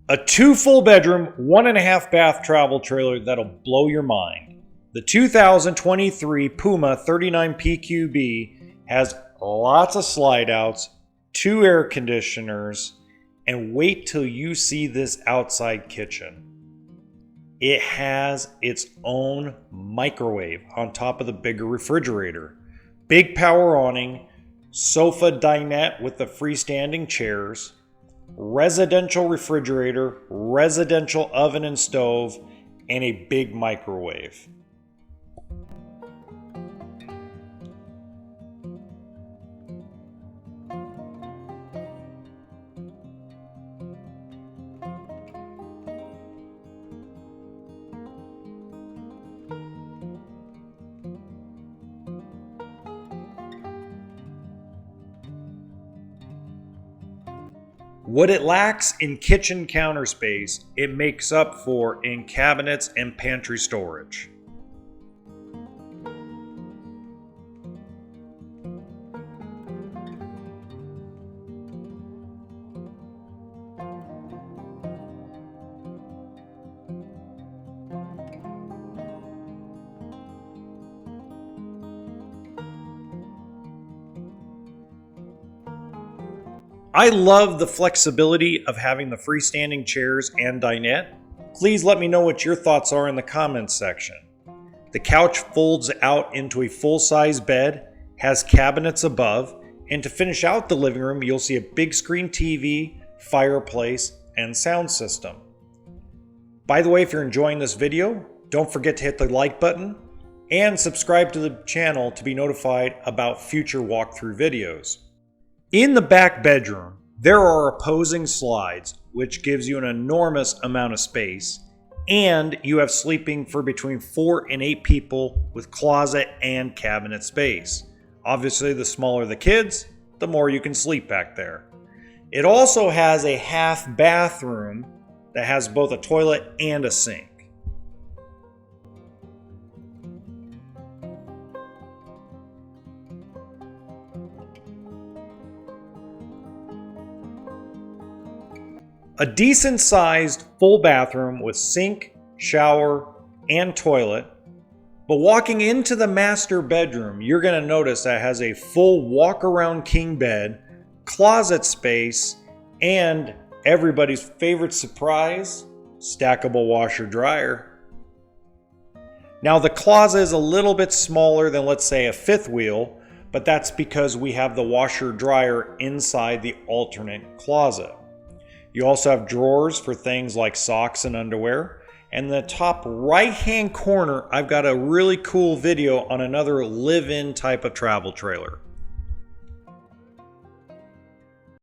A 2 full bedroom, 1.5 bath travel trailer that'll blow your mind. The 2023 Puma 39PQB has lots of slide outs, 2 air conditioners, and wait till you see this outside kitchen. It has its own microwave on top of the bigger refrigerator, big power awning, sofa dinette with the freestanding chairs, residential refrigerator, residential oven and stove, and a big microwave. What it lacks in kitchen counter space, it makes up for in cabinets and pantry storage. I love the flexibility of having the freestanding chairs and dinette. Please let me know what your thoughts are in the comments section. The couch folds out into a full-size bed, has cabinets above, and to finish out the living room, you'll see a big screen TV, fireplace, and sound system. By the way, if you're enjoying this video, don't forget to hit the like button and subscribe to the channel to be notified about future walkthrough videos. In the back bedroom, there are opposing slides, which gives you an enormous amount of space, and you have sleeping for between 4 and 8 people with closet and cabinet space. Obviously, the smaller the kids, the more you can sleep back there. It also has a half bathroom that has both a toilet and a sink. A decent sized full bathroom with sink, shower, and toilet. But walking into the master bedroom, you're going to notice that it has a full walk-around king bed, closet space, and everybody's favorite surprise, stackable washer dryer. Now the closet is a little bit smaller than, let's say, a fifth wheel, but that's because we have the washer dryer inside the alternate closet. You also have drawers for things like socks and underwear. And in the top right hand corner, I've got a really cool video on another live-in type of travel trailer.